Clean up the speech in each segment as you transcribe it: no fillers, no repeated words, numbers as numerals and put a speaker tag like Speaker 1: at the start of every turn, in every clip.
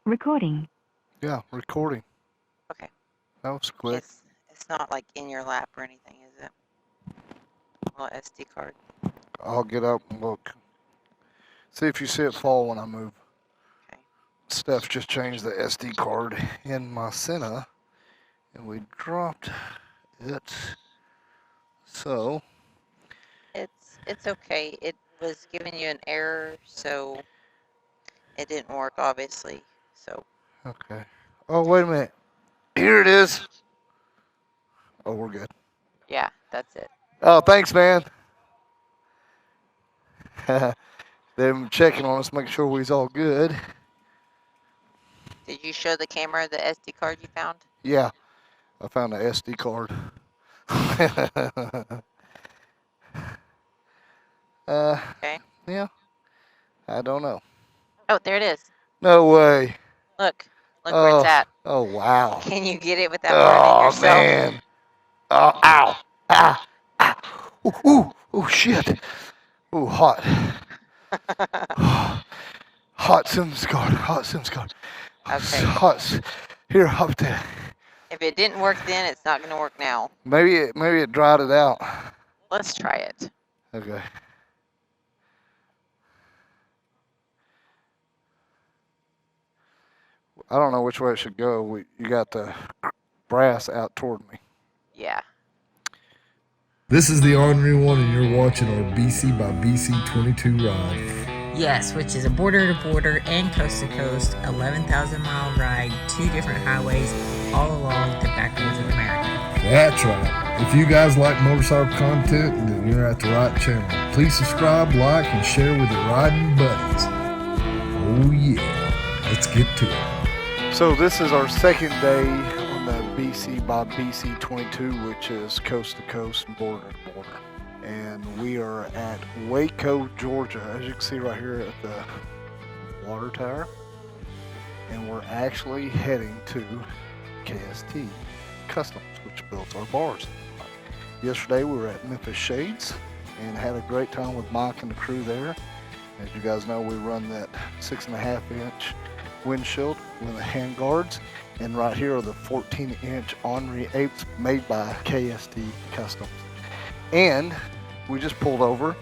Speaker 1: Recording.
Speaker 2: Yeah, recording.
Speaker 3: Okay.
Speaker 2: That was quick.
Speaker 3: It's not like in your lap or anything, is it? Well, SD card.
Speaker 2: I'll get up and look. See if you see it fall when I move.
Speaker 3: Okay.
Speaker 2: Steph just changed the SD card in my Senna, and we dropped it. So,
Speaker 3: It's okay. It was giving you an error, so it didn't work, obviously. So
Speaker 2: okay. Oh, wait a minute. Here it is. Oh, we're good.
Speaker 3: yeah, that's it.
Speaker 2: Oh, thanks, man. Them checking on us, making sure we's all good.
Speaker 3: Did you show the camera the SD card you found?
Speaker 2: Yeah, I found the SD card.
Speaker 3: Okay.
Speaker 2: Yeah, I don't know.
Speaker 3: Oh, there it is.
Speaker 2: No way.
Speaker 3: Look where it's at.
Speaker 2: Oh, wow.
Speaker 3: Can you get it without burning
Speaker 2: Oh,
Speaker 3: yourself?
Speaker 2: man. Oh, ow. Ah. Ah. Ooh, shit. Ooh, hot. Hot Sims card. Hot Sims card.
Speaker 3: Okay.
Speaker 2: Hot. Here, up there.
Speaker 3: If it didn't work then, it's not going to work now.
Speaker 2: Maybe it dried it out.
Speaker 3: Let's try it.
Speaker 2: Okay. I don't know which way it should go. You got the brass out toward me.
Speaker 3: Yeah.
Speaker 4: This is the Ornery One, and you're watching our BC by BC 22 ride.
Speaker 5: Yes, which is a border-to-border and coast-to-coast 11,000-mile ride, 2 different highways, all along the backwoods of America.
Speaker 4: That's right. If you guys like motorcycle content, then you're at the right channel. Please subscribe, like, and share with your riding buddies. Oh yeah, let's get to it.
Speaker 2: So this is our second day on the BC by BC 22, which is coast to coast and border to border. And we are at Waco, Georgia, as you can see right here at the water tower. And we're actually heading to KST Customs, which builds our bars. Yesterday we were at Memphis Shades and had a great time with Mike and the crew there. As you guys know, we run that 6.5-inch windshield with the hand guards, and right here are the 14-inch Ornery apes made by KST Customs. And we just pulled over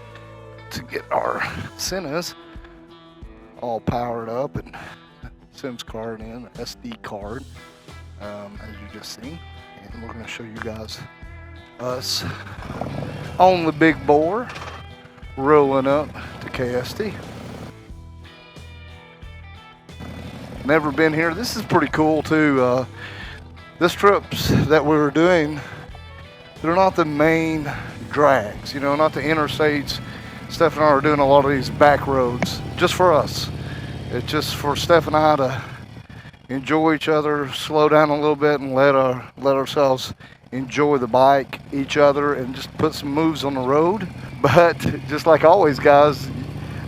Speaker 2: to get our Sennas all powered up and Sims card in, SD card, as you just seen. And we're going to show you guys us on the big bore rolling up to KST. Never been here. This is pretty cool too. This trips that we were doing, they're not the main drags, not the interstates. Steph and I are doing a lot of these back roads just for us. It's just for Steph and I to enjoy each other, slow down a little bit, and let ourselves enjoy the bike, each other, and just put some moves on the road. But just like always, guys,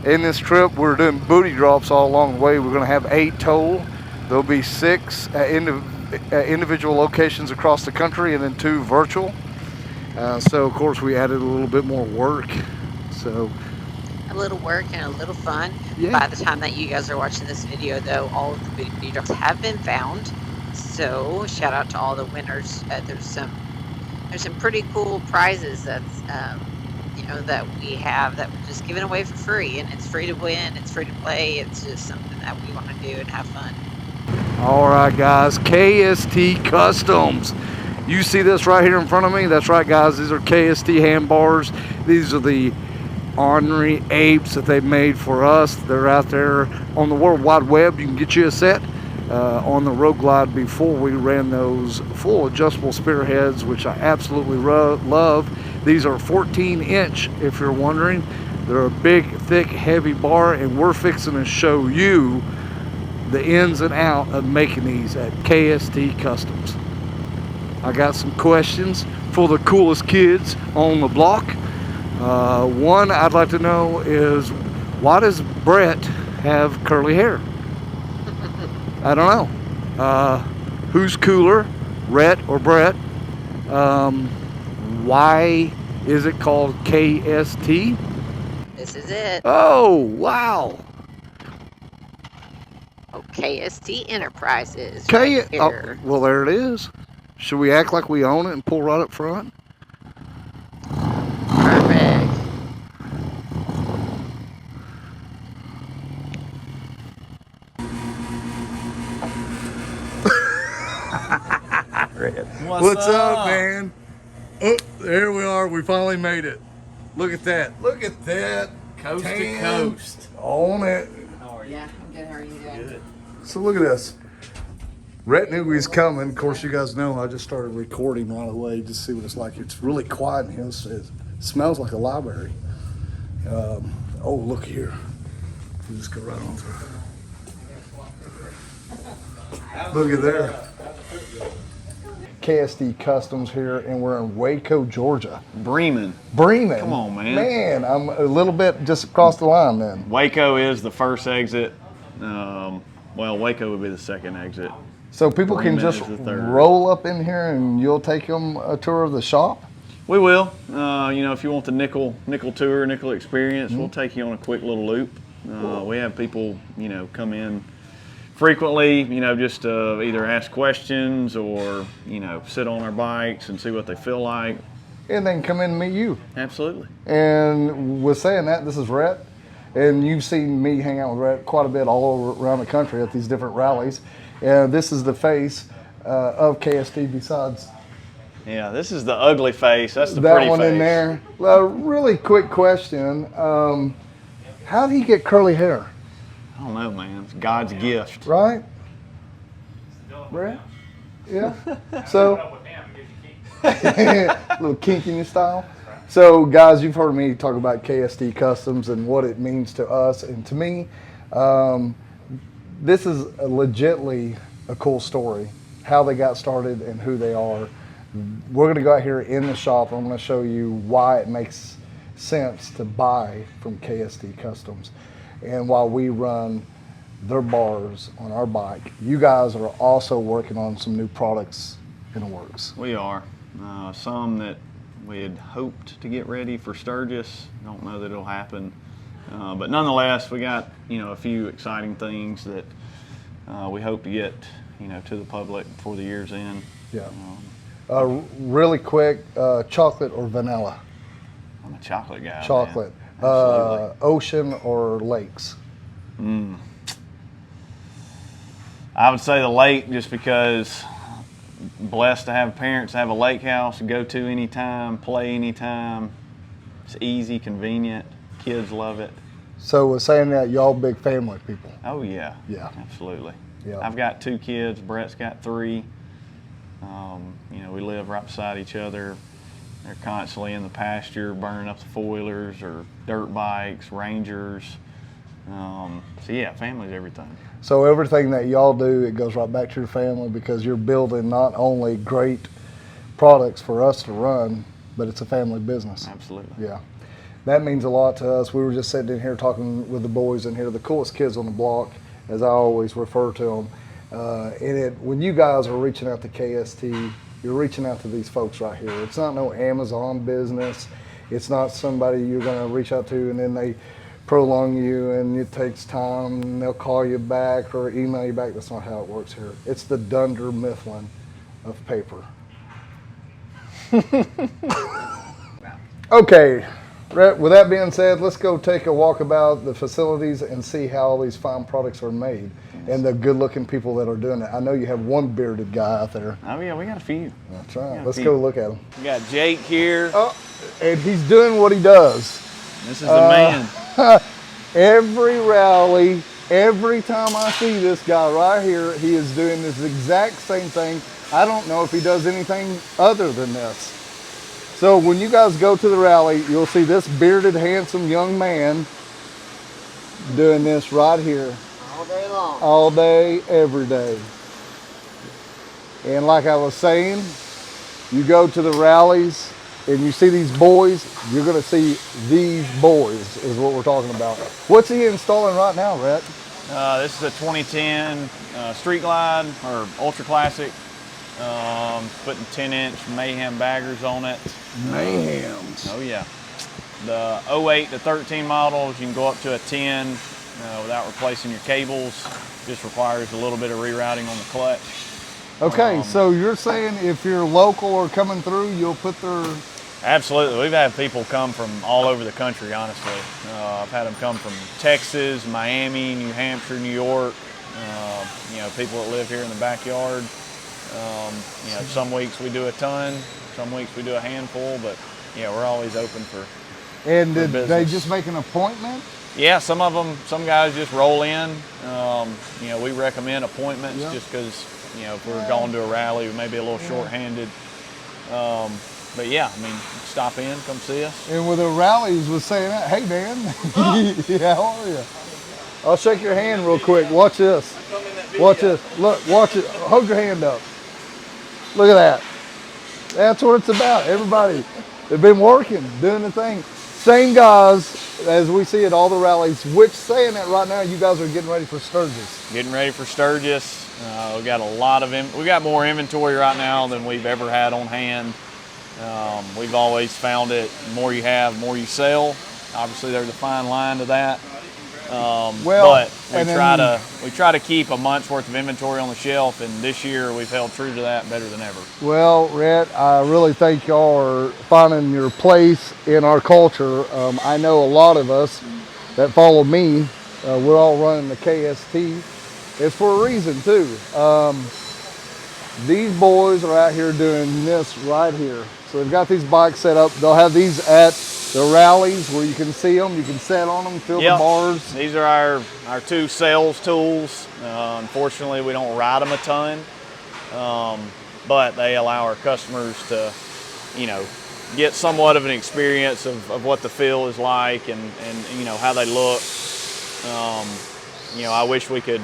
Speaker 2: in this trip, we're doing booty drops all along the way. We're going to have 8 total. There'll be 6 at individual locations across the country, and then 2 virtual. So, of course, we added a little bit more work. So,
Speaker 3: A little work and a little fun.
Speaker 2: yeah.
Speaker 3: By the time that you guys are watching this video, though, all of the booty drops have been found. So shout out to all the winners. There's some pretty cool prizes that's that we have that we're just giving away for free, and it's free to win, it's free to play. It's just something that we want to do and have fun.
Speaker 2: All right, guys, KST Customs. You see this right here in front of me? That's right, guys. These are KST handbars. These are the Ornery apes that they made for us. They're out there on the World Wide Web. You can get you a set. On the Road Glide before we ran those full adjustable spearheads, which I absolutely love. These are 14-inch, if you're wondering. They're a big, thick, heavy bar, and we're fixing to show you the ins and out of making these at KST Customs. I got some questions for the coolest kids on the block. One I'd like to know is, why does Brett have curly hair? I don't know. Who's cooler, Ret or Brett? Why is it called KST?
Speaker 3: This is it.
Speaker 2: Oh, wow.
Speaker 3: Okay. KST Enterprises
Speaker 2: K.
Speaker 3: right here.
Speaker 2: Well, there it is. Should we act like we own it and pull right up front?
Speaker 3: Perfect.
Speaker 2: What's up, man? Oh, there we are. We finally made it. Look at that. Look at that.
Speaker 1: Coast to
Speaker 2: Tan
Speaker 1: coast.
Speaker 2: on it.
Speaker 3: Yeah, I'm good. How are you doing?
Speaker 2: So look at this. Ret knew he was coming. Of course, you guys know I just started recording right away just to see what it's like. It's really quiet in here. It smells like a library. Oh, look here. You just go right on through. Look at there. KST Customs here, and we're in Waco, Georgia.
Speaker 1: Bremen.
Speaker 2: Bremen.
Speaker 1: Come on, man.
Speaker 2: Man, I'm a little bit just across the line then.
Speaker 1: Waco is the first exit. Well, Waco would be the second exit.
Speaker 2: So people can
Speaker 1: Bremen
Speaker 2: just
Speaker 1: is the third.
Speaker 2: roll up in here and you'll take them a tour of the shop?
Speaker 1: We will. If you want the nickel tour, nickel experience, we'll take you on a quick little loop. We have people, come in frequently, just to either ask questions or, sit on our bikes and see what they feel like.
Speaker 2: And then come in and meet you.
Speaker 1: Absolutely.
Speaker 2: And with saying that, this is Ret. And you've seen me hang out with Ret quite a bit all over around the country at these different rallies. And this is the face of KST besides
Speaker 1: Yeah, this is the ugly face. That's the
Speaker 2: that
Speaker 1: pretty
Speaker 2: one
Speaker 1: face.
Speaker 2: in there. Well, really quick question. How did he get curly hair?
Speaker 1: I don't know, man. It's God's gift.
Speaker 2: Right? Ret? Yeah. So, little kink in your style. So, guys, you've heard me talk about KST Customs and what it means to us and to me. This is legitly a cool story, how they got started and who they are. We're going to go out here in the shop. I'm going to show you why it makes sense to buy from KST Customs. And while we run their bars on our bike, you guys are also working on some new products in the works.
Speaker 1: We are. Some that we had hoped to get ready for Sturgis. Don't know that it'll happen. But nonetheless, we got, a few exciting things that we hope to get, to the public before the year's end.
Speaker 2: Yeah. Really quick, chocolate or vanilla?
Speaker 1: I'm a chocolate guy.
Speaker 2: Chocolate.
Speaker 1: Man. Absolutely.
Speaker 2: Ocean or lakes?
Speaker 1: I would say the lake, just because blessed to have parents that have a lake house to go to anytime, play anytime. It's easy, convenient. Kids love it.
Speaker 2: So with saying that, y'all big family people.
Speaker 1: Oh yeah.
Speaker 2: Yeah.
Speaker 1: Absolutely.
Speaker 2: Yeah.
Speaker 1: I've got 2 kids. Brett's got 3. We live right beside each other. They're constantly in the pasture, burning up the 4-wheelers or dirt bikes, Rangers. So yeah, family's everything.
Speaker 2: So everything that y'all do, it goes right back to your family because you're building not only great products for us to run, but it's a family business.
Speaker 1: Absolutely.
Speaker 2: Yeah. That means a lot to us. We were just sitting in here talking with the boys in here, the coolest kids on the block, as I always refer to them. When you guys are reaching out to KST, you're reaching out to these folks right here. It's not no Amazon business. It's not somebody you're going to reach out to and then they prolong you and it takes time and they'll call you back or email you back. That's not how it works here. It's the Dunder Mifflin of paper. Okay, Ret, with that being said, let's go take a walk about the facilities and see how all these fine products are made and the good-looking people that are doing it. I know you have one bearded guy out there.
Speaker 1: Oh yeah, we got a few.
Speaker 2: That's right. Let's go look at him.
Speaker 1: We got Jake here.
Speaker 2: Oh, and he's doing what he does.
Speaker 1: This is the man.
Speaker 2: Every rally, every time I see this guy right here, he is doing this exact same thing. I don't know if he does anything other than this. So when you guys go to the rally, you'll see this bearded, handsome young man doing this right here.
Speaker 3: All day long.
Speaker 2: All day, every day. And like I was saying, you go to the rallies and you see these boys, you're going to see these boys is what we're talking about. What's he installing right now, Ret?
Speaker 1: This is a 2010 Street Glide or Ultra Classic. Putting 10-inch Mayhem baggers on it.
Speaker 2: Mayhems.
Speaker 1: Oh yeah. The 08 to 13 models, you can go up to a 10 without replacing your cables. just requires a little bit of rerouting on the clutch.
Speaker 4: Okay, so you're saying if you're local or coming through, you'll put their...
Speaker 1: Absolutely. We've had people come from all over the country, honestly. I've had them come from Texas, Miami, New Hampshire, New York, you know, people that live here in the backyard. You know, some weeks we do a ton, some weeks we do a handful, but yeah, we're always open for
Speaker 4: And did
Speaker 1: business.
Speaker 4: they just make an appointment?
Speaker 1: Yeah, some of them, some guys just roll in. You know, we recommend appointments just because, you know, if we're going to a rally, we may be a little short-handed. But yeah, I mean, stop in, come see us.
Speaker 4: And with the rallies was saying that, hey Dan, yeah, how are you? I'll shake your hand real quick. Watch this. Watch this. Look, watch it. Hold your hand up. Look at that. That's what it's about. Everybody, they've been working, doing the thing. Same guys as we see at all the rallies, which saying that right now, you guys are getting ready for Sturgis.
Speaker 1: Getting ready for Sturgis. We've got a lot of, we got more inventory right now than we've ever had on hand. We've always found it, the more you have, the more you sell. Obviously there's a fine line to that. But we try to keep a month's worth of inventory on the shelf, and this year we've held true to that better than ever.
Speaker 4: Well, Ret, I really think y'all are finding your place in our culture. I know a lot of us that follow me, we're all running the KST. It's for a reason too. These boys are out here doing this right here. So they've got these bikes set up. They'll have these at the rallies where you can see them, you can set on them, fill the bars.
Speaker 1: These are our two sales tools. Unfortunately, we don't ride them a ton, but they allow our customers to, you know, get somewhat of an experience of what the feel is like and you know, how they look. You know, I wish we could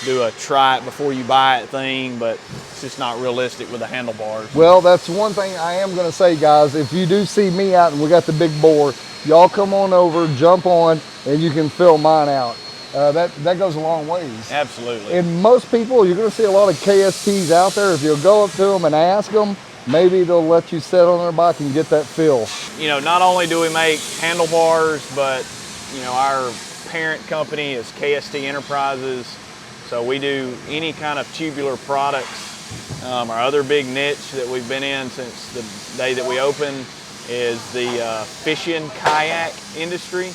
Speaker 1: do a try it before you buy it thing, but it's just not realistic with the handlebars.
Speaker 4: Well, that's one thing I am going to say, guys. If you do see me out and we got the big bore, y'all come on over, jump on, and you can fill mine out. That goes a long ways.
Speaker 1: Absolutely.
Speaker 4: And most people, you're going to see a lot of KSTs out there. If you'll go up to them and ask them, maybe they'll let you sit on their bike and get that feel.
Speaker 1: You know, not only do we make handlebars, but, you know, our parent company is KST Enterprises. So we do any kind of tubular products. Our other big niche that we've been in since the day that we opened is the fishing kayak industry.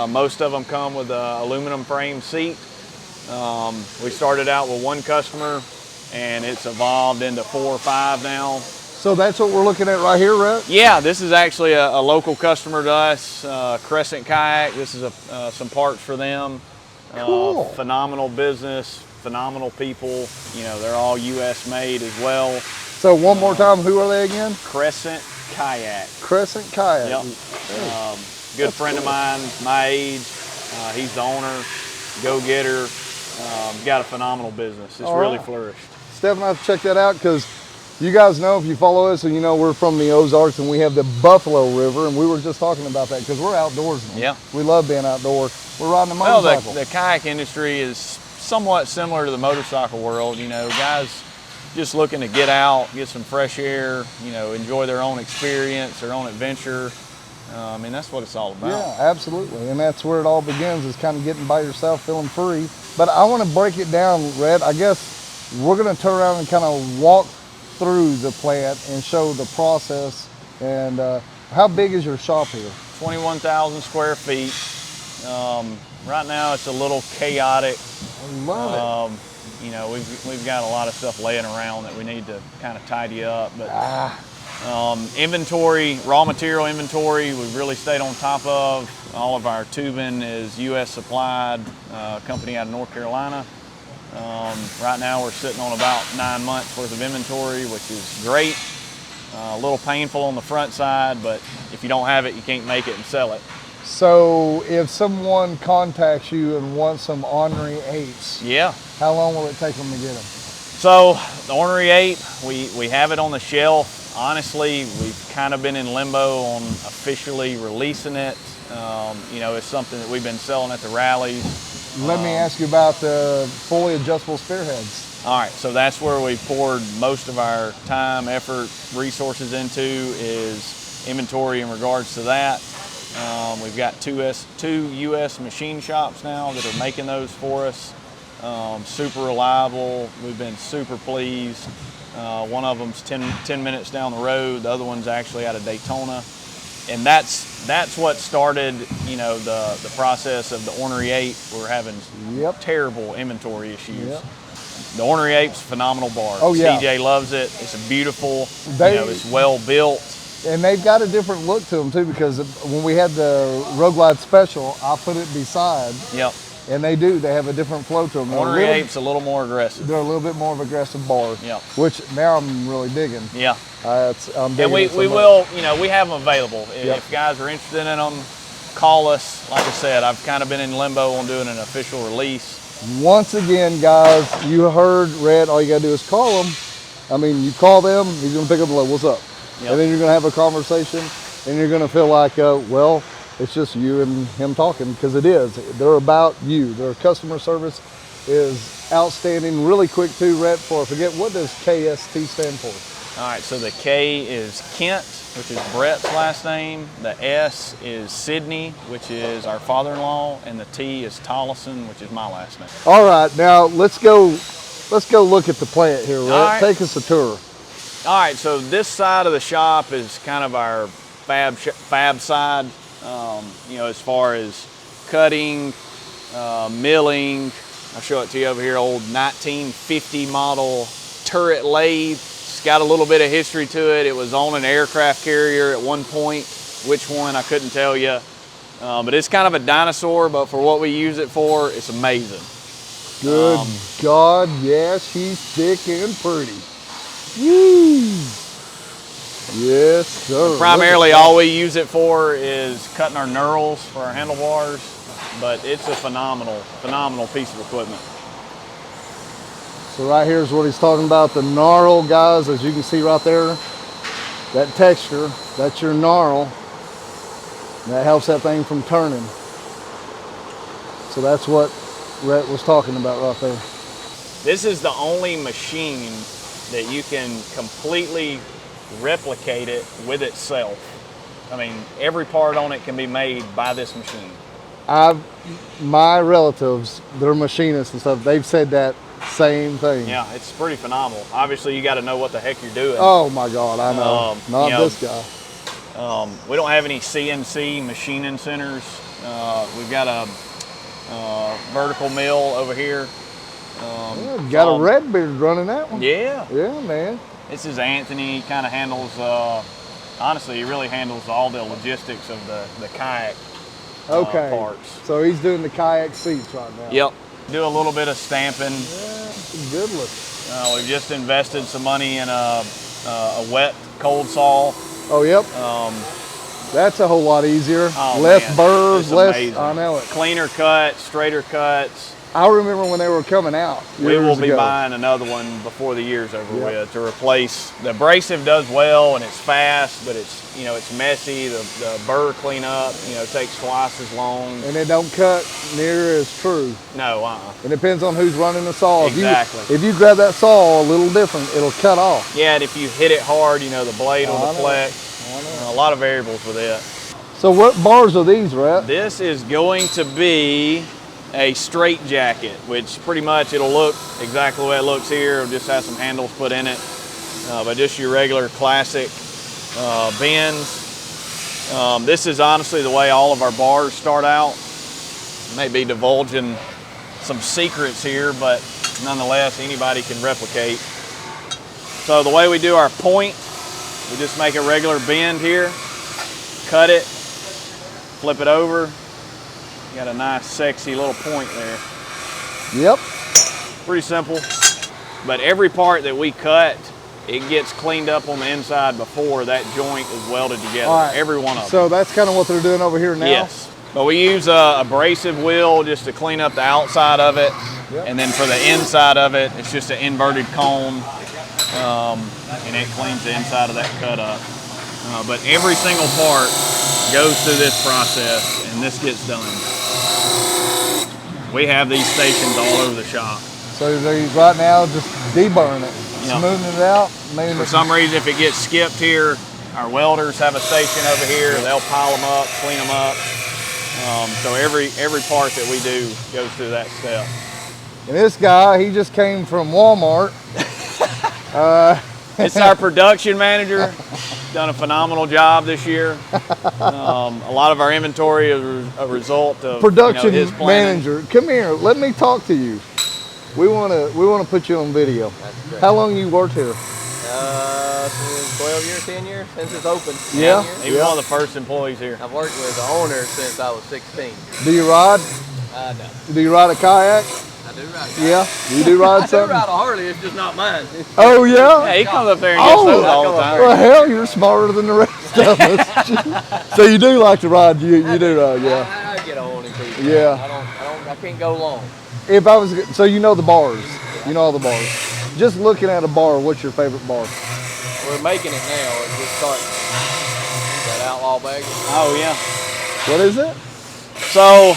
Speaker 1: Most of them come with an aluminum frame seat. We started out with one customer and it's evolved into 4 or 5 now.
Speaker 4: So that's what we're looking at right here, Ret?
Speaker 1: Yeah, this is actually a local customer to us, Crescent Kayak. This is some parts for them.
Speaker 4: Cool.
Speaker 1: Phenomenal business, phenomenal people. You know, they're all U.S. made as well.
Speaker 4: So one more time, who are they again?
Speaker 1: Crescent Kayak.
Speaker 4: Crescent Kayak.
Speaker 1: Yep. Good friend of mine, my age. He's the owner, go-getter. Got a phenomenal business. It's really flourished.
Speaker 4: Steph and I have to check that out because you guys know, if you follow us, and you know we're from the Ozarks and we have the Buffalo River, and we were just talking about that because we're outdoorsmen. Yeah. We love being outdoor. We're riding a motorcycle.
Speaker 1: Well, the kayak industry is somewhat similar to the motorcycle world. You know, guys just looking to get out, get some fresh air, you know, enjoy their own experience, their own adventure. I mean, that's what it's all about.
Speaker 4: Yeah, absolutely. And that's where it all begins, is kind of getting by yourself, feeling free. But I want to break it down, Ret. I guess we're going to turn around and kind of walk through the plant and show the process. And how big is your shop here?
Speaker 1: 21,000 square feet. Right now it's a little chaotic.
Speaker 4: I love it.
Speaker 1: You know, we've got a lot of stuff laying around that we need to kind of tidy up. But inventory, raw material inventory, we've really stayed on top of. All of our tubing is U.S. supplied, company out of North Carolina. Right now we're sitting on about 9 months worth of inventory, which is great. A little painful on the front side, but if you don't have it, you can't make it and sell it.
Speaker 4: So if someone contacts you and wants some Ornery 8s, how long will it take them to get them?
Speaker 1: So the Ornery 8, we have it on the shelf. Honestly, we've kind of been in limbo on officially releasing it. You know, it's something that we've been selling at the rallies.
Speaker 4: Let me ask you about the fully adjustable spearheads.
Speaker 1: All right, so that's where we poured most of our time, effort, resources into, is inventory in regards to that. We've got two U.S. machine shops now that are making those for us. super reliable. We've been super pleased. One of them's 10 minutes down the road. The other one's actually out of Daytona. And that's what started, you know, the process of the Ornery 8. We're having terrible inventory issues.
Speaker 6: Yep.
Speaker 1: The Ornery 8's a phenomenal bar.
Speaker 6: Oh, yeah.
Speaker 1: CJ loves it. It's a beautiful, you know, it's well built.
Speaker 6: And they've got a different look to them too, because when we had the Road Glide Special, I put it beside.
Speaker 1: Yep.
Speaker 6: And they have a different flow to them.
Speaker 1: Ornery 8's a little more aggressive.
Speaker 6: They're a little bit more of aggressive bar.
Speaker 1: Yep.
Speaker 6: Which now I'm really digging.
Speaker 1: Yeah.
Speaker 6: I'm
Speaker 1: and
Speaker 6: digging
Speaker 1: we will, you know, we have them available.
Speaker 6: Yep.
Speaker 1: If guys are interested in them, call us. Like I said, I've kind of been in limbo on doing an official release.
Speaker 6: Once again, guys, you heard Red. All you gotta do is call them. I mean, you call them, he's gonna pick up and like, what's up?
Speaker 1: Yep.
Speaker 6: And then you're gonna have a conversation, and you're gonna feel like, well, it's just you and him talking, because it is. They're about you. Their customer service is outstanding. Really quick too, Ret, I forget, what does KST stand for?
Speaker 1: All right, so the K is Kent, which is Brett's last name. The S is Sydney, which is our father-in-law, and the T is Tollison, which is my last name.
Speaker 6: All right, now let's go look at the plant here, Ret.
Speaker 1: Right.
Speaker 6: Take us a tour.
Speaker 1: All right, so this side of the shop is kind of our fab side. You know, as far as cutting, milling. I'll show it to you over here, old 1950 model turret lathe. It's got a little bit of history to it. It was on an aircraft carrier at one point. Which one, I couldn't tell you. But it's kind of a dinosaur, but for what we use it for, it's amazing.
Speaker 6: Good God, yeah, she's thick and pretty. Woo! Yes, sir.
Speaker 1: Primarily all we use it for is cutting our knurls for our handlebars, but it's a phenomenal piece of equipment.
Speaker 6: So right here is what he's talking about, the knurl, guys. As you can see right there, that texture, that's your knurl. That helps that thing from turning. So that's what Ret was talking about right there.
Speaker 1: This is the only machine that you can completely replicate it with itself. I mean, every part on it can be made by this machine.
Speaker 6: My relatives, they're machinists and stuff, they've said that same thing.
Speaker 1: Yeah, it's pretty phenomenal. Obviously, you got to know what the heck you're doing.
Speaker 6: Oh my God, I know. Not this guy.
Speaker 1: We don't have any CNC machining centers. We've got a vertical mill over here.
Speaker 6: Got a Redbeard running that one.
Speaker 1: Yeah.
Speaker 6: Yeah, man.
Speaker 1: This is Anthony. He kind of handles, honestly, he really handles all the logistics of the kayak parts.
Speaker 6: So he's doing the kayak seats right now.
Speaker 1: Yep. Do a little bit of stamping.
Speaker 6: Yeah, good looking.
Speaker 1: We've just invested some money in a wet cold saw.
Speaker 6: Oh, yep. That's a whole lot easier. Less burrs, less.
Speaker 1: Amazing.
Speaker 6: I know it.
Speaker 1: Cleaner cuts, straighter cuts.
Speaker 6: I remember when they were coming out.
Speaker 1: We will be buying another one before the year's over with to replace. The abrasive does well and it's fast, but it's, you know, it's messy. The burr cleanup, you know, takes twice as long.
Speaker 6: And it don't cut near as true.
Speaker 1: No,
Speaker 6: It depends on who's running the saw.
Speaker 1: Exactly.
Speaker 6: If you grab that saw a little different, it'll cut off.
Speaker 1: Yeah, and if you hit it hard, you know, the blade will deflect. A lot of variables with it.
Speaker 6: So what bars are these, Ret?
Speaker 1: This is going to be a straight jacket, which pretty much it'll look exactly the way it looks here. It'll just have some handles put in it, but just your regular classic bends. This is honestly the way all of our bars start out. Maybe divulging some secrets here, but nonetheless, anybody can replicate. So the way we do our point, we just make a regular bend here, cut it, flip it over. You got a nice, sexy little point there.
Speaker 6: Yep.
Speaker 1: Pretty simple. But every part that we cut, it gets cleaned up on the inside before that joint is welded together.
Speaker 6: All right.
Speaker 1: Every one of them.
Speaker 6: So that's kind of what they're doing over here now?
Speaker 1: Yes. But we use a abrasive wheel just to clean up the outside of it.
Speaker 6: Yep.
Speaker 1: And then for the inside of it, it's just an inverted cone. And it cleans the inside of that cut up. But every single part goes through this process and this gets done. We have these stations all over the shop.
Speaker 6: So they're right now just de-burring it, smoothing it out.
Speaker 1: For some reason, if it gets skipped here, our welders have a station over here. They'll pile them up, clean them up. So every part that we do goes through that step.
Speaker 6: And this guy, he just came from Walmart.
Speaker 1: It's our production manager. Done a phenomenal job this year. A lot of our inventory is a result of
Speaker 6: Production
Speaker 1: his planning.
Speaker 6: manager, come here. Let me talk to you. We wanna put you on video.
Speaker 7: That's great.
Speaker 6: How long you worked here?
Speaker 7: 12 years, 10 years since it's opened.
Speaker 6: Yeah.
Speaker 7: 10 years.
Speaker 1: He was one of the first employees here.
Speaker 7: I've worked with the owner since I was 16.
Speaker 6: Do you ride?
Speaker 7: No.
Speaker 6: Do you ride a kayak?
Speaker 7: I do ride.
Speaker 6: Yeah. You do ride
Speaker 7: I do
Speaker 6: something?
Speaker 7: ride a Harley, it's just not mine.
Speaker 6: Oh yeah.
Speaker 1: Yeah, he comes up there and gets those all the time.
Speaker 6: Well, hell, you're smarter than the rest of us. So you do like to ride? You do ride? Yeah.
Speaker 7: I get on him pretty
Speaker 6: Yeah.
Speaker 7: fast. I can't go long.
Speaker 6: If I was, so you know the bars. You know all the bars. Just looking at a bar, what's your favorite bar?
Speaker 7: We're making it now. It's just starting. That outlaw bag.
Speaker 1: Oh yeah.
Speaker 6: What is it?
Speaker 1: So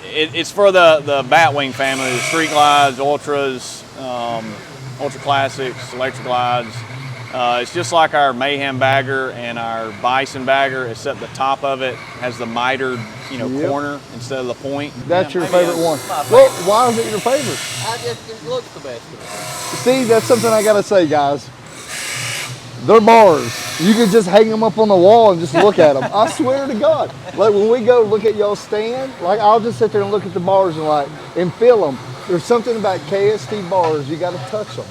Speaker 1: it's for the Batwing family, the Street Glides, Ultras, Ultra Classics, Electric Glides. It's just like our Mayhem bagger and our Bison bagger, except the top of it has the mitered,
Speaker 6: Yep.
Speaker 1: corner instead of the point.
Speaker 6: That's your
Speaker 7: maybe
Speaker 6: favorite
Speaker 7: that's
Speaker 6: one.
Speaker 7: my
Speaker 6: Well, why is it your favorite?
Speaker 7: It looks the best to me.
Speaker 6: See, that's something I gotta say, guys. They're bars. You can just hang them up on the wall and just look at them. I swear to God. Like when we go look at y'all's stand, like I'll just sit there and look at the bars and feel them. There's something about KST bars, you gotta touch them.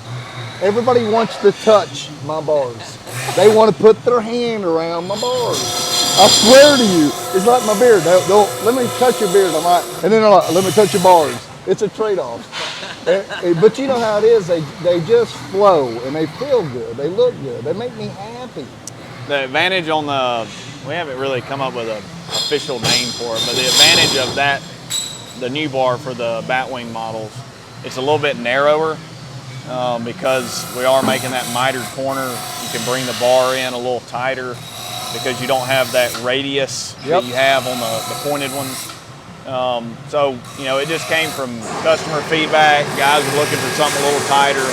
Speaker 6: Everybody wants to touch my bars. They want to put their hand around my bars. I swear to you, it's like my beard. They'll let me touch your beard. I'm like, and then they're like, let me touch your bars. It's a trade-off. But you know how it is. They just flow and they feel good. They look good. They make me happy.
Speaker 1: The advantage on we haven't really come up with an official name for it, but the advantage of that, the new bar for the Batwing models, it's a little bit narrower because we are making that mitered corner. You can bring the bar in a little tighter because you don't have that radius that you have on the pointed ones. So, it just came from customer feedback. Guys are looking for something a little tighter.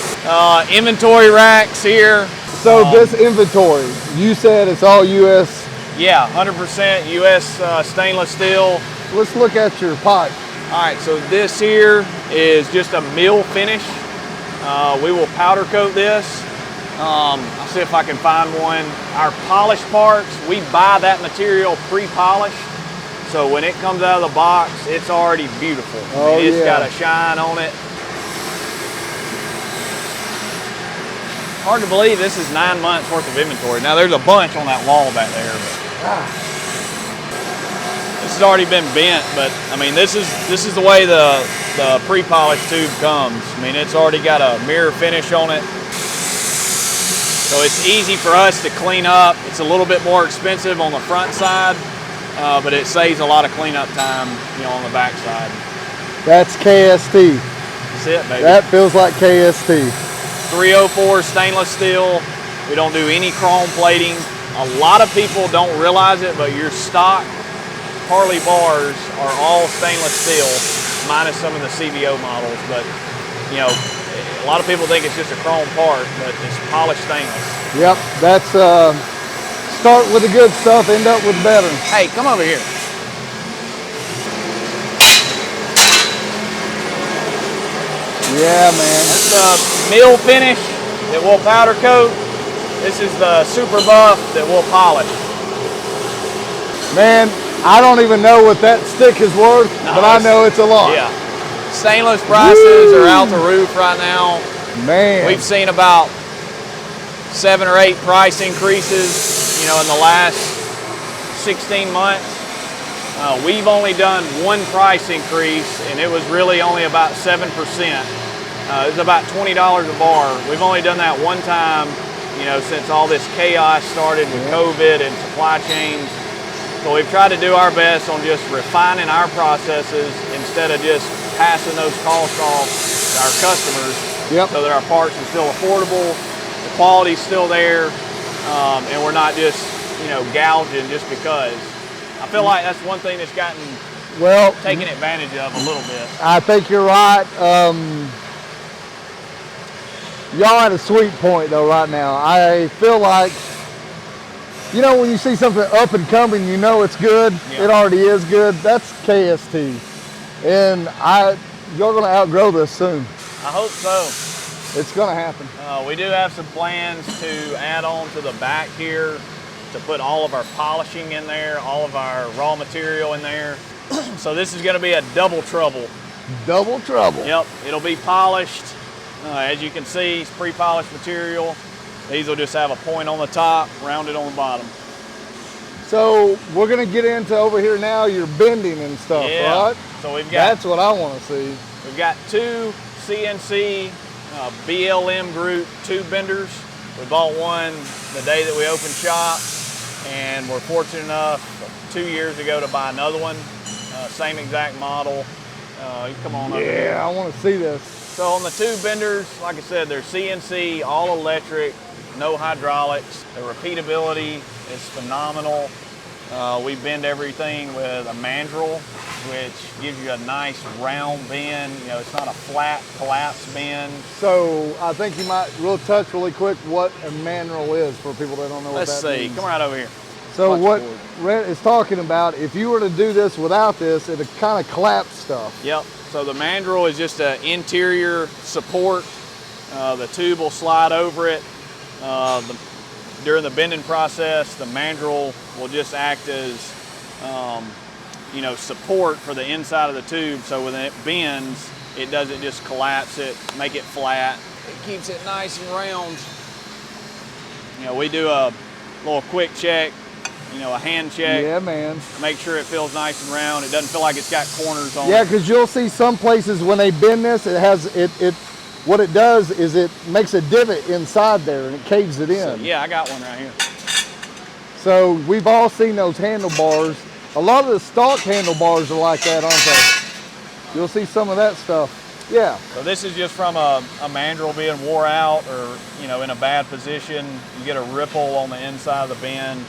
Speaker 1: Inventory racks here.
Speaker 6: So this inventory, you said it's all U.S.
Speaker 1: Yeah, 100% U.S. Stainless steel.
Speaker 6: Let's look at your pipe.
Speaker 1: All right, so this here is just a mill finish. We will powder coat this. I'll see if I can find one. Our polished parts, we buy that material pre-polished. So when it comes out of the box, it's already beautiful.
Speaker 6: Oh,
Speaker 1: It's
Speaker 6: yeah.
Speaker 1: got a shine on it. Hard to believe this is 9 months worth of inventory. Now there's a bunch on that wall back there. But this has already been bent, but I mean this is the way the pre-polished tube comes. I mean it's already got a mirror finish on it. So it's easy for us to clean up. It's a little bit more expensive on the front side, but it saves a lot of cleanup time, on the back side.
Speaker 6: That's KST.
Speaker 1: That's it, baby.
Speaker 6: That feels like KST.
Speaker 1: 304 stainless steel. We don't do any chrome plating. A lot of people don't realize it, but your stock Harley bars are all stainless steel, minus some of the CVO models. But, a lot of people think it's just a chrome part, but it's polished stainless.
Speaker 6: Yep, that's start with the good stuff, end up with better.
Speaker 1: Hey, come over here.
Speaker 6: Yeah, man.
Speaker 1: That's the mill finish that we'll powder coat. This is the super buff that we'll polish.
Speaker 6: Man, I don't even know what that stick is worth, but I know it's a lot.
Speaker 1: Yeah. Stainless prices are out the roof right now.
Speaker 6: Man.
Speaker 1: We've seen about 7 or 8 price increases, in the last 16 months. We've only done one price increase, and it was really only about 7%. It was about $20 a bar. We've only done that one time, since all this chaos started with COVID and supply chains. So we've tried to do our best on just refining our processes instead of just passing those costs off to our customers, so that our parts are still affordable, the quality's still there, and we're not just, gouging just because. I feel like that's one thing that's gotten taken advantage of a little bit.
Speaker 6: I think you're right. Y'all at a sweet point though right now. I feel like, when you see something up and coming, it's good. It already is good. That's KST. And y'all gonna outgrow this soon.
Speaker 1: I hope so.
Speaker 6: It's gonna happen.
Speaker 1: We do have some plans to add on to the back here to put all of our polishing in there, all of our raw material in there. So this is going to be a double trouble.
Speaker 6: Double trouble.
Speaker 1: Yep, it'll be polished. As you can see, it's pre-polished material. These will just have a point on the top, rounded on the bottom.
Speaker 6: So we're gonna get into over here now your bending and stuff, right?
Speaker 1: So we've got,
Speaker 6: that's what I want to see.
Speaker 1: We've got 2 CNC BLM group tube benders. We bought one the day that we opened shop, and we're fortunate enough 2 years ago to buy another one, same exact model. You come on over here.
Speaker 6: Yeah, I want to see this.
Speaker 1: So on the tube benders, like I said, they're CNC, all electric, no hydraulics. The repeatability is phenomenal. We bend everything with a mandrel, which gives you a nice round bend. You know, it's not a flat collapse bend.
Speaker 6: So I think you might touch really quick what a mandrel is for people that don't know what that means.
Speaker 1: Let's see, come right over here.
Speaker 6: So what Ret is talking about, if you were to do this without this, it'd kind of collapse stuff.
Speaker 1: Yep, so the mandrel is just an interior support. The tube will slide over it. During the bending process, the mandrel will just act as, you know, support for the inside of the tube. So when it bends, it doesn't just collapse it, make it flat. It keeps it nice and round. You know, we do a little quick check, you know, a hand check.
Speaker 6: Yeah, man.
Speaker 1: Make sure it feels nice and round. It doesn't feel like it's got corners on it.
Speaker 6: Yeah, because you'll see some places when they bend this, it has what it does is it makes a divot inside there and it caves it in.
Speaker 1: So, yeah, I got one right here.
Speaker 6: So we've all seen those handlebars. A lot of the stock handlebars are like that, aren't they? You'll see some of that stuff. Yeah.
Speaker 1: So this is just from a mandrel being wore out or, you know, in a bad position. You get a ripple on the inside of the bend.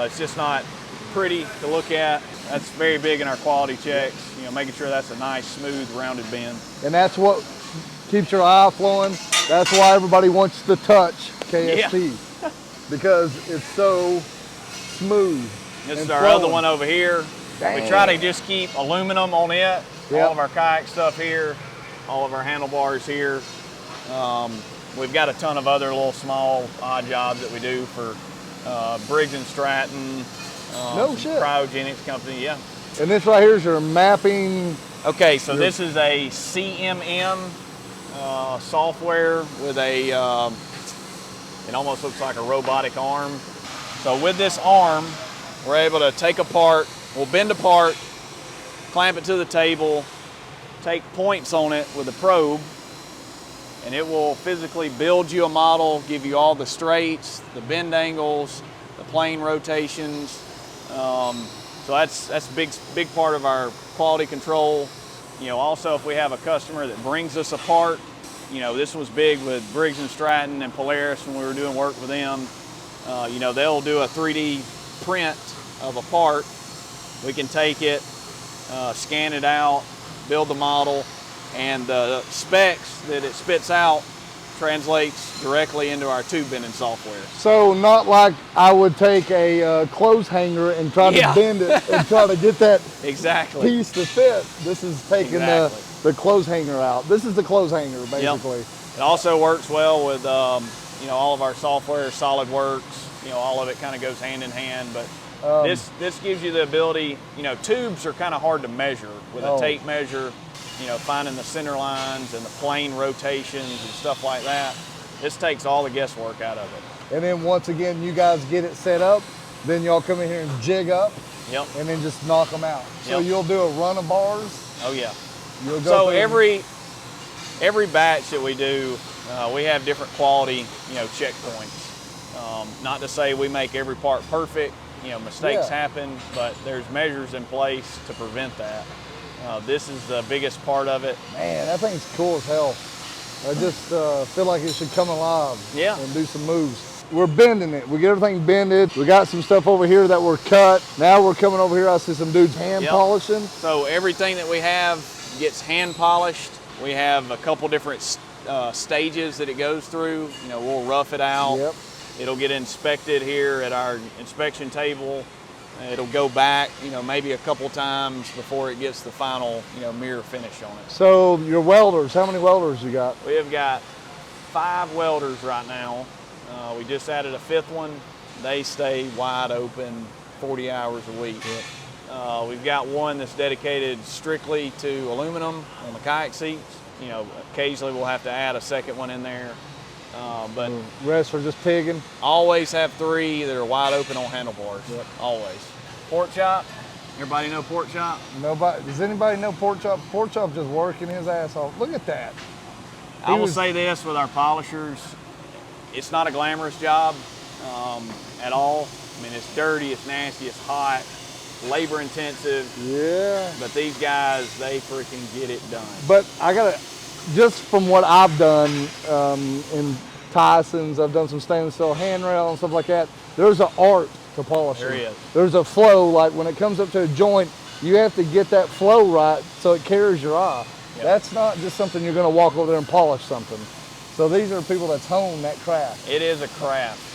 Speaker 1: It's just not pretty to look at. That's very big in our quality checks, you know, making sure that's a nice, smooth, rounded bend.
Speaker 6: And that's what keeps your eye flowing. That's why everybody wants to touch KST,
Speaker 1: yeah.
Speaker 6: because it's so smooth.
Speaker 1: This is our other one over here.
Speaker 6: Dang.
Speaker 1: We try to just keep aluminum on it.
Speaker 6: Yep.
Speaker 1: All of our kayak stuff here, all of our handlebars here. We've got a ton of other little small odd jobs that we do for Briggs & Stratton,
Speaker 6: no shit.
Speaker 1: cryogenics company, yeah.
Speaker 6: And this right here is your mapping.
Speaker 1: Okay, so this is a CMM software with a, it almost looks like a robotic arm. So with this arm, we're able to take apart, we'll bend apart, clamp it to the table, take points on it with a probe, and it will physically build you a model, give you all the straights, the bend angles, the plane rotations. So that's a big part of our quality control. You know, also if we have a customer that brings us a part, you know, this was big with Briggs & Stratton and Polaris when we were doing work with them. You know, they'll do a 3D print of a part. We can take it, scan it out, build the model, and the specs that it spits out translates directly into our tube bending software.
Speaker 6: So not like I would take a clothes hanger and try to bend it and try to get that piece to fit. This is taking the clothes hanger out. This is the clothes hanger, basically.
Speaker 1: Yep. It also works well with you know, all of our software, SolidWorks. You know, all of it kind of goes hand in hand. But this gives you the ability. You know, tubes are kind of hard to measure with a tape measure. You know, finding the center lines and the plane rotations and stuff like that. This takes all the guesswork out of it.
Speaker 6: And then once again, you guys get it set up, then y'all come in here and jig up, and then just knock them out. So you'll do a run of bars.
Speaker 1: Oh yeah.
Speaker 6: You'll go
Speaker 1: so every batch that we do, we have different quality, you know, checkpoints. Not to say we make every part perfect. You know, mistakes happen, but there's measures in place to prevent that. This is the biggest part of it.
Speaker 6: Man, that thing's cool as hell. I just feel like it should come alive and do some moves. We're bending it. We get everything bended. We got some stuff over here that we're cut. Now we're coming over here. I see some dudes hand polishing.
Speaker 1: So everything that we have gets hand polished. We have a couple different stages that it goes through. You know, we'll rough it out. It'll get inspected here at our inspection table.
Speaker 7: It'll go back, you know, maybe a couple times before it gets the final, you know, mirror finish on it.
Speaker 6: So your welders, how many welders you got?
Speaker 7: We have got 5 welders right now. We just added a 5th one. They stay wide open 40 hours a week. Yep. We've got one that's dedicated strictly to aluminum on the kayak seats. You know, occasionally we'll have to add a 2nd one in there. But
Speaker 6: the rest are just pigging?
Speaker 7: Always have 3 that are wide open on handlebars.
Speaker 6: Yep.
Speaker 7: Always. Pork chop. Everybody know pork chop?
Speaker 6: Nobody. Does anybody know pork chop? Pork chop just working his ass off. Look at that.
Speaker 7: I will say this with our polishers, it's not a glamorous job at all. I mean, it's dirty, it's nasty, it's hot, labor intensive.
Speaker 6: Yeah.
Speaker 7: But these guys, they freaking get it done.
Speaker 6: But I gotta, just from what I've done in Tyson's, I've done some stainless steel handrail and stuff like that. There's an art to polishing.
Speaker 7: There is.
Speaker 6: There's a flow, like when it comes up to a joint, you have to get that flow right so it carries your eye. Yep. That's not just something you're gonna walk over there and polish something. So these are people that's honed that craft.
Speaker 7: It is a craft.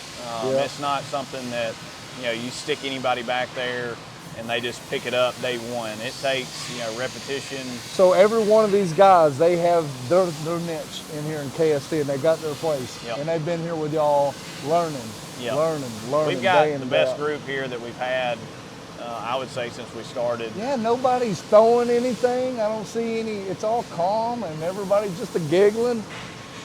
Speaker 6: Yep.
Speaker 7: It's not something that, you know, you stick anybody back there and they just pick it up day one. It takes, you know, repetition.
Speaker 6: So every one of these guys, they have their niche in here in KST, and they got their place.
Speaker 7: Yep.
Speaker 6: And they've been here with y'all learning,
Speaker 7: yep.
Speaker 6: learning.
Speaker 7: We've got
Speaker 6: day in
Speaker 7: the
Speaker 6: and
Speaker 7: best
Speaker 6: out.
Speaker 7: group here that we've had, I would say, since we started.
Speaker 6: Yeah, nobody's throwing anything. I don't see any. It's all calm, and everybody's just a giggling.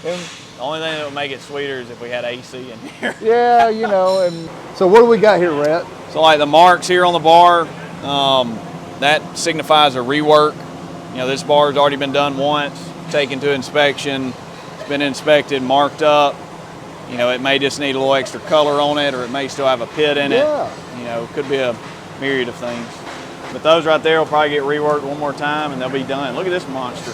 Speaker 6: And
Speaker 7: the only thing that would make it sweeter is if we had AC in here.
Speaker 6: yeah, you know. And so what do we got here, Ret?
Speaker 7: So like the marks here on the bar, that signifies a rework. You know, this bar has already been done once, taken to inspection. It's been inspected, marked up. You know, it may just need a little extra color on it, or it may still have a pit in it. You know, it could be a myriad of things. But those right there will probably get reworked one more time and they'll be done. Look at this monster.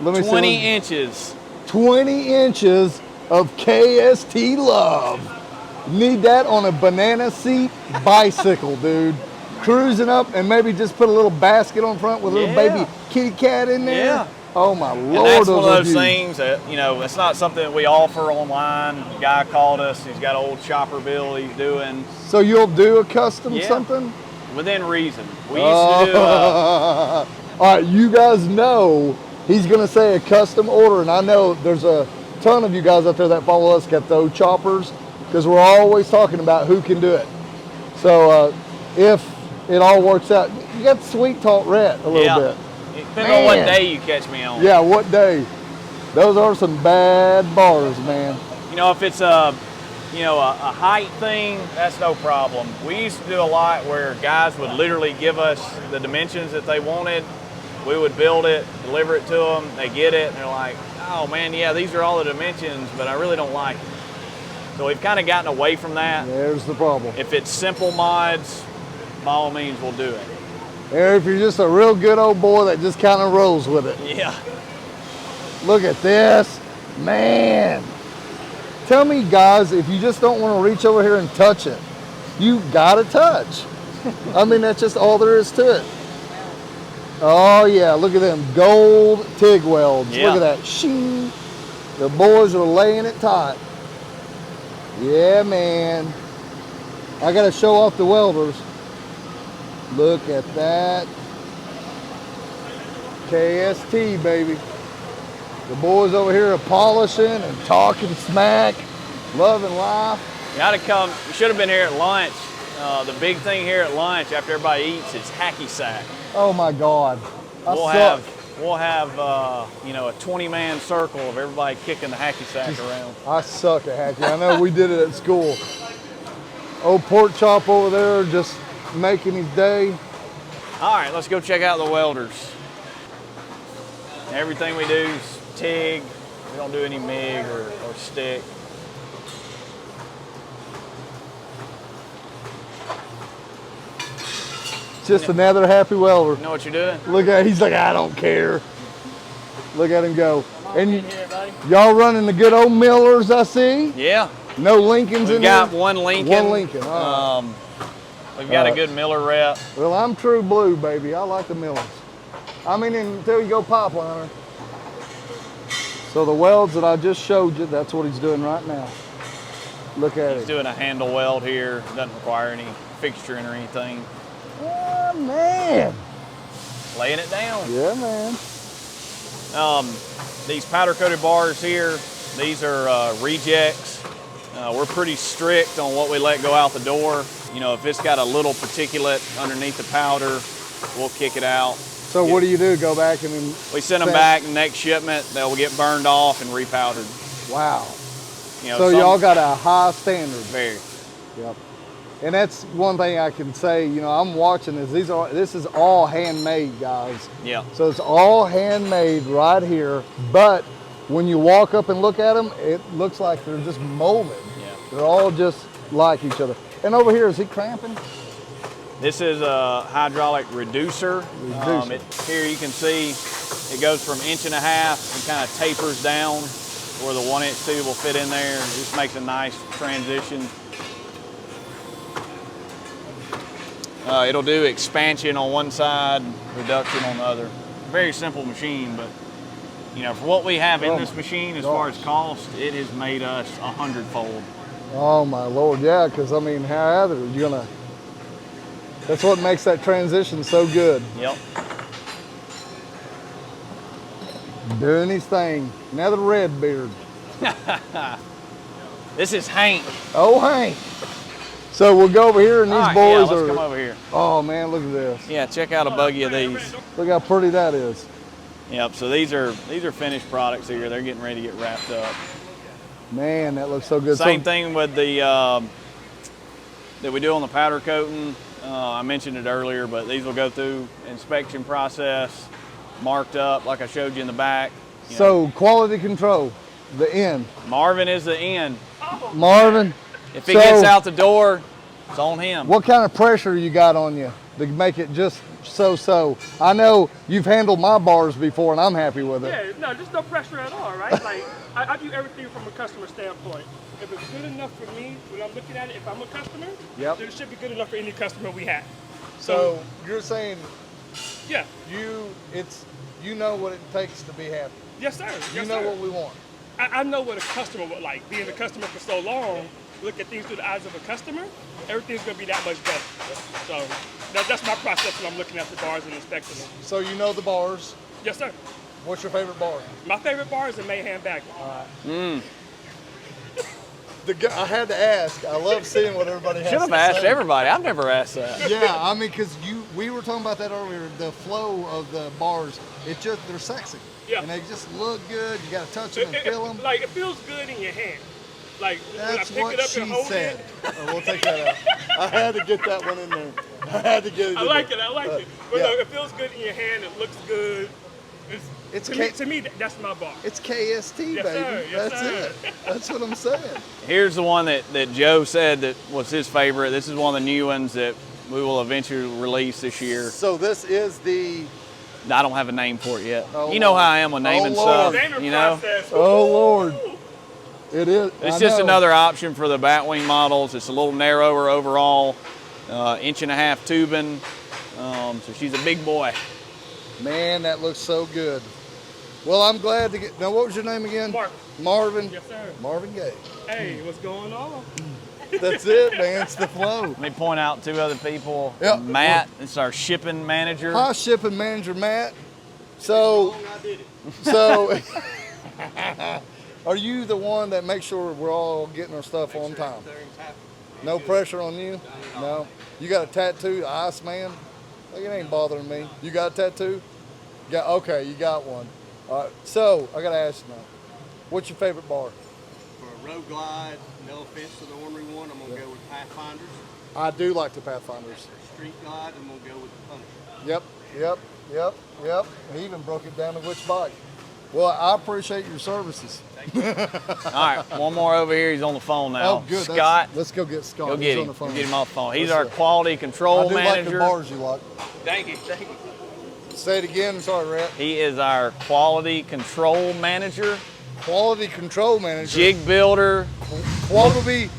Speaker 6: Let me
Speaker 7: 20
Speaker 6: see.
Speaker 7: inches.
Speaker 6: 20 inches of KST love. Need that on a banana seat bicycle, dude. Cruising up and maybe just put a little basket on front with a little baby kitty cat in there.
Speaker 7: Yeah.
Speaker 6: Oh my Lord.
Speaker 7: And that's one of those things that, you know, it's not something that we offer online. A guy called us, he's got an old chopper bill he's doing.
Speaker 6: So you'll do a custom something?
Speaker 7: Within reason. We used to do
Speaker 6: all right, you guys know he's gonna say a custom order, and I know there's a ton of you guys out there that follow us got those choppers, because we're always talking about who can do it. So if it all works out, you got to sweet talk Ret a little bit.
Speaker 7: Depending on what day you catch me on.
Speaker 6: Yeah, what day? Those are some bad bars, man.
Speaker 7: You know, if it's a height thing, that's no problem. We used to do a lot where guys would literally give us the dimensions that they wanted. We would build it, deliver it to them, they get it, and they're like, oh man, yeah, these are all the dimensions, but I really don't like it. So we've kind of gotten away from that.
Speaker 6: There's the problem.
Speaker 7: If it's simple mods, by all means, we'll do it.
Speaker 6: Or if you're just a real good old boy that just kind of rolls with it.
Speaker 7: Yeah.
Speaker 6: Look at this, man. Tell me, guys, if you just don't want to reach over here and touch it, you gotta touch. I mean, that's just all there is to it. Oh yeah, look at them gold TIG welds.
Speaker 7: Yeah.
Speaker 6: Look at that, shing. The boys are laying it tight. Yeah, man. I gotta show off the welders. Look at that. KST, baby. The boys over here are polishing and talking smack, loving life.
Speaker 7: You ought to come, you should have been here at lunch. The big thing here at lunch after everybody eats is hacky sack.
Speaker 6: Oh my God.
Speaker 7: We'll have you know, a 20-man circle of everybody kicking the hacky sack around.
Speaker 6: I suck at hacky. I know we did it at school. Old pork chop over there just making his day.
Speaker 7: All right, let's go check out the welders. Everything we do is TIG. We don't do any MIG or stick.
Speaker 6: Just another happy welder.
Speaker 7: You know what you're doing?
Speaker 6: Look at, he's like, I don't care. Look at him go. And y'all running the good old Millers, I see?
Speaker 7: Yeah.
Speaker 6: No Lincolns in there?
Speaker 7: We've got one Lincoln.
Speaker 6: One Lincoln, all right.
Speaker 7: We've got a good Miller rep.
Speaker 6: Well, I'm true blue, baby. I like the Millers. I mean, until you go pipeliner. So the welds that I just showed you, that's what he's doing right now. Look at it.
Speaker 7: He's doing a handle weld here. Doesn't require any fixturing or anything.
Speaker 6: Oh, man.
Speaker 7: Laying it down.
Speaker 6: Yeah, man.
Speaker 7: These powder coated bars here, these are rejects. We're pretty strict on what we let go out the door. You know, if it's got a little particulate underneath the powder, we'll kick it out.
Speaker 6: So what do you do? Go back and then
Speaker 7: we send them back. Next shipment, they'll get burned off and repowdered.
Speaker 6: Wow.
Speaker 7: You know,
Speaker 6: so y'all got a high standard.
Speaker 7: Very.
Speaker 6: Yep. And that's one thing I can say. You know, I'm watching this. This is all handmade, guys.
Speaker 7: Yeah.
Speaker 6: So it's all handmade right here. But when you walk up and look at them, it looks like they're just molded.
Speaker 7: Yeah.
Speaker 6: They're all just like each other. And over here, is he cramping?
Speaker 7: This is a hydraulic reducer. Here you can see it goes from 1.5 inches and kind of tapers down where the 1 inch tube will fit in there. It just makes a nice transition. It'll do expansion on one side, reduction on the other. Very simple machine, but you know, for what we have in this machine as far as cost, it has made us 100-fold.
Speaker 6: Oh my Lord, yeah, because I mean, how other you gonna? That's what makes that transition so good.
Speaker 7: Yep.
Speaker 6: Doing his thing. Another red beard.
Speaker 7: This is Hank.
Speaker 6: Oh, Hank. So we'll go over here and these boys
Speaker 7: yeah,
Speaker 6: are.
Speaker 7: let's come over here.
Speaker 6: Oh man, look at this.
Speaker 7: Yeah, check out a buggy of these.
Speaker 6: Look how pretty that is.
Speaker 7: Yep. So these are finished products here. They're getting ready to get wrapped up.
Speaker 6: Man, that looks so good.
Speaker 7: Same thing with the that we do on the powder coating. I mentioned it earlier, but these will go through inspection process, marked up like I showed you in the back.
Speaker 6: So quality control, the end.
Speaker 7: Marvin is the end.
Speaker 6: Marvin.
Speaker 7: If he gets out the door, it's on him.
Speaker 6: What kind of pressure you got on you to make it just so? I know you've handled my bars before and I'm happy with it.
Speaker 8: Yeah, no, there's no pressure at all, right? Like, I view everything from a customer standpoint. If it's good enough for me, when I'm looking at it, if I'm a customer, then it should be good enough for any customer we have.
Speaker 6: So you're saying,
Speaker 8: yeah,
Speaker 6: you know what it takes to be happy.
Speaker 8: Yes, sir.
Speaker 6: You know what we want.
Speaker 8: I know what a customer would like. Being a customer for so long, look at things through the eyes of a customer, everything's going to be that much better. So that's my process when I'm looking at the bars and inspecting them.
Speaker 6: So you know the bars.
Speaker 8: Yes, sir.
Speaker 6: What's your favorite bar?
Speaker 8: My favorite bar is a Mayhem Bagger.
Speaker 6: I had to ask. I love seeing what everybody has to say.
Speaker 7: Should have asked everybody. I've never asked that.
Speaker 6: Yeah, I mean, because we were talking about that earlier. The flow of the bars, they're sexy.
Speaker 8: Yeah.
Speaker 6: And they just look good. You got to touch them and feel them.
Speaker 8: Like, it feels good in your hand. Like,
Speaker 6: that's
Speaker 8: when I pick it up and hold it.
Speaker 6: Oh, we'll take that out. I had to get that one in there. I had to get it.
Speaker 8: I like it. But no, it feels good in your hand. It looks good. To me, that's my bar.
Speaker 6: It's KST,
Speaker 8: yes,
Speaker 6: baby.
Speaker 8: Sir. Yes,
Speaker 6: that's
Speaker 8: sir.
Speaker 6: it. That's what I'm saying.
Speaker 7: Here's the one that Joe said that was his favorite. This is one of the new ones that we will eventually release this year.
Speaker 6: So this is the...
Speaker 7: I don't have a name for it yet.
Speaker 6: Oh,
Speaker 7: you know how I am with naming stuff. You know?
Speaker 6: Oh, Lord. It is.
Speaker 7: It's just another option for the batwing models. It's a little narrower overall, 1.5 inch tubing. So she's a big boy.
Speaker 6: Man, that looks so good. Well, I'm glad to get. Now, what was your name again? Marvin.
Speaker 8: Yes, sir.
Speaker 6: Marvin Gay.
Speaker 8: Hey, what's going on?
Speaker 6: That's it, man. It's the flow.
Speaker 7: Let me point out 2 other people.
Speaker 6: Yep.
Speaker 7: Matt, it's our shipping manager.
Speaker 6: Hi, shipping manager Matt. So, are you the one that makes sure we're all getting our stuff on time? No pressure on you? No. You got a tattoo, Iceman? Like, it ain't bothering me. You got a tattoo? Okay, you got one. All right. So I gotta ask you now, what's your favorite bar?
Speaker 9: For a road glide, no offense to the Ornery One, I'm gonna go with Pathfinders.
Speaker 6: I do like the Pathfinders.
Speaker 9: Street glide, I'm gonna go with the Punisher.
Speaker 6: Yep. He even broke it down to which bike. Well, I appreciate your services.
Speaker 7: All right, one more over here. He's on the phone now.
Speaker 6: Oh, good.
Speaker 7: Scott.
Speaker 6: Let's go get Scott.
Speaker 7: Go get
Speaker 6: He's
Speaker 7: him.
Speaker 6: on the phone.
Speaker 7: Go get him off the phone. He's our quality
Speaker 6: I
Speaker 7: control
Speaker 6: do
Speaker 7: manager.
Speaker 6: like the bars you like.
Speaker 8: Thank you.
Speaker 6: Say it again. I'm sorry, Ret.
Speaker 7: He is our quality control manager.
Speaker 6: Quality control manager.
Speaker 7: Jig builder.
Speaker 6: Quality.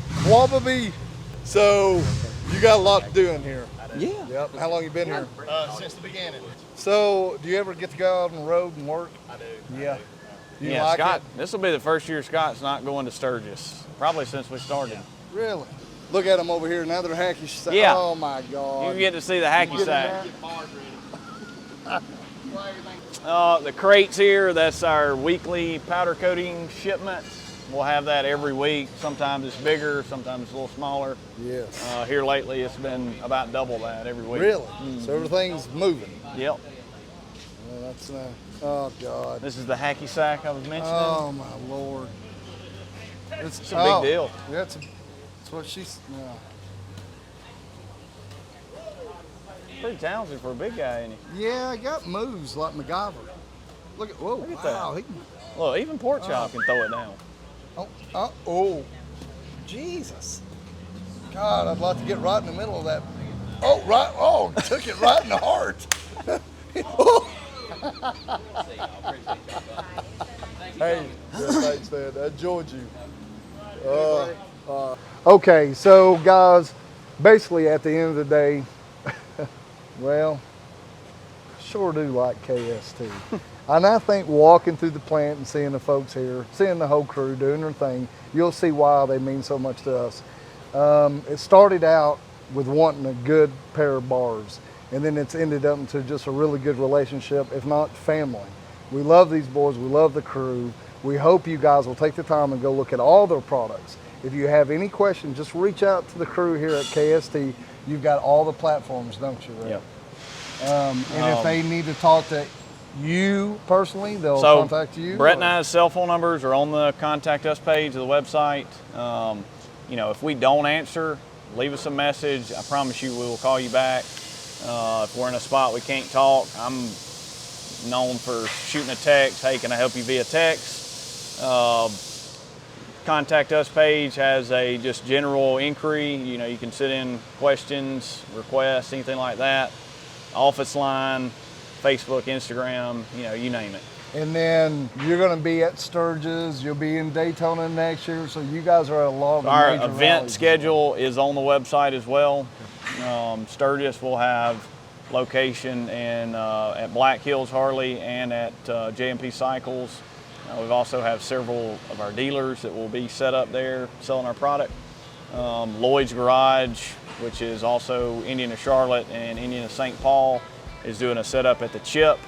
Speaker 6: So you got a lot to do in here.
Speaker 7: Yeah.
Speaker 6: Yep. How long you been here?
Speaker 9: Since the beginning.
Speaker 6: So do you ever get to go out on the road and work?
Speaker 9: I do.
Speaker 6: Yeah. You
Speaker 7: Yeah,
Speaker 6: like
Speaker 7: Scott.
Speaker 6: it?
Speaker 7: This will be the first year Scott's not going to Sturgis. Probably since we started.
Speaker 6: Really? Look at them over here. Now they're hacky sack.
Speaker 7: Yeah.
Speaker 6: Oh my God.
Speaker 7: You get to see the hacky sack.
Speaker 6: that?
Speaker 7: The crates here, that's our weekly powder coating shipment. We'll have that every week. Sometimes it's bigger, sometimes it's a little smaller.
Speaker 6: Yes.
Speaker 7: Here lately, it's been about double that every week.
Speaker 6: Really? So everything's moving.
Speaker 7: Yep.
Speaker 6: That's oh God.
Speaker 7: This is the hacky sack I was mentioning.
Speaker 6: Oh my Lord.
Speaker 7: It's a big deal.
Speaker 6: Yeah, that's what she's.
Speaker 7: Pretty talented for a big guy, ain't he?
Speaker 6: Yeah, I got moves like MacGyver. Look at whoa!
Speaker 7: Look at
Speaker 6: wow,
Speaker 7: that.
Speaker 6: he can.
Speaker 7: Look, even Pork Chop can throw it down.
Speaker 6: Oh, Jesus. God, I'd like to get right in the middle of that. Oh, right. Oh, took it right in the heart. Oh. Hey, thanks, man. I enjoyed you. Okay, so guys, basically at the end of the day, well, sure do like KST. And I think walking through the plant and seeing the folks here, seeing the whole crew doing their thing, you'll see why they mean so much to us. It started out with wanting a good pair of bars, and then it's ended up into just a really good relationship, if not family. We love these boys, we love the crew. We hope you guys will take the time and go look at all their products. If you have any questions, just reach out to the crew here at KST. You've got all the platforms, don't you, Red?
Speaker 7: Yep.
Speaker 6: And if they need to talk to you personally, they'll
Speaker 7: So
Speaker 6: contact you?
Speaker 7: Brett and I's cell phone numbers are on the contact us page of the website. You know, if we don't answer, leave us a message. I promise you we will call you back. If we're in a spot we can't talk, I'm known for shooting a text. Hey, can I help you via text? Contact us page has a just general inquiry. You know, you can send in questions, requests, anything like that. Office line, Facebook, Instagram, you know, you name it.
Speaker 6: And then you're going to be at Sturgis. You'll be in Daytona next year. So you guys are at a lot of
Speaker 7: Our
Speaker 6: major
Speaker 7: event
Speaker 6: rallies.
Speaker 7: schedule is on the website as well. Sturgis will have location at Black Hills Harley and at JMP Cycles. We've also have several of our dealers that will be set up there selling our product. Lloyd's Garage, which is also Indian of Charlotte and Indian of St. Paul, is doing a setup at the Chip.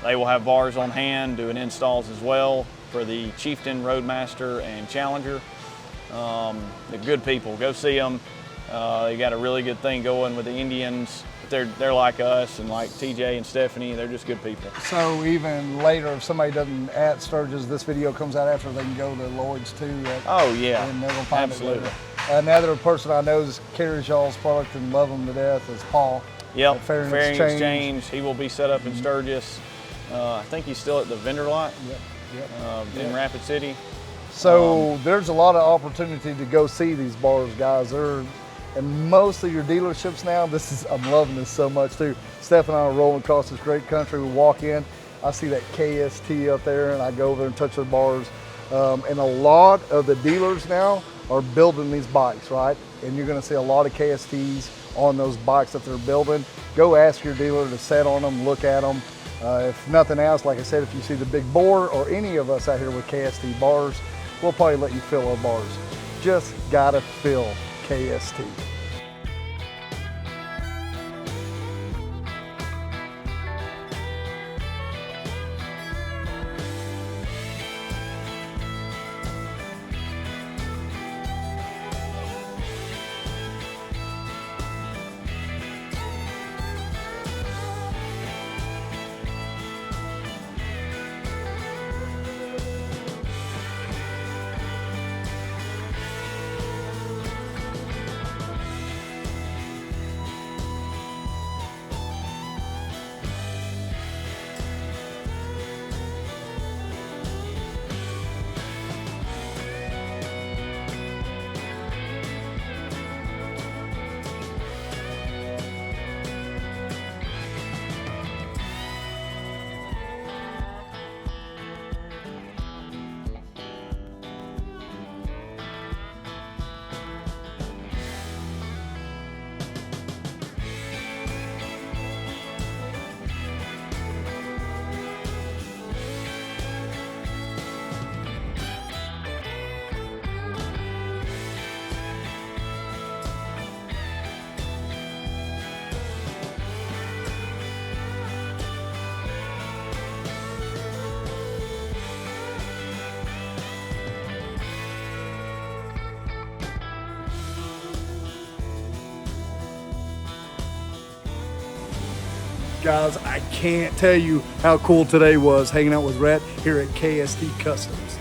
Speaker 7: They will have bars on hand, doing installs as well for the Chieftain, Roadmaster, and Challenger. They're good people. Go see them. They got a really good thing going with the Indians. They're like us, and like TJ and Stephanie, they're just good people.
Speaker 6: So even later, if somebody doesn't at Sturgis, this video comes out after, they can go to Lloyd's too.
Speaker 7: Oh yeah,
Speaker 6: and they'll find
Speaker 7: absolutely.
Speaker 6: It Another person I know is carries y'all's product and love them to death is Paul.
Speaker 7: Yep,
Speaker 6: Fairing
Speaker 7: Fairing
Speaker 6: Exchange.
Speaker 7: Exchange. He will be set up in Sturgis. I think he's still at the vendor lot in Rapid City.
Speaker 6: So there's a lot of opportunity to go see these bars, guys. And most of your dealerships now, I'm loving this so much too. Steph and I are rolling across this great country. We walk in, I see that KST up there, and I go over and touch the bars. And a lot of the dealers now are building these bikes, right? And you're gonna see a lot of KSTs on those bikes that they're building. Go ask your dealer to set on them, look at them. If nothing else, like I said, if you see the big bore or any of us out here with KST bars, we'll probably let you fill our bars. Just gotta fill KST.
Speaker 10: Guys, I can't tell you how cool today was hanging out with Ret here at KST Customs.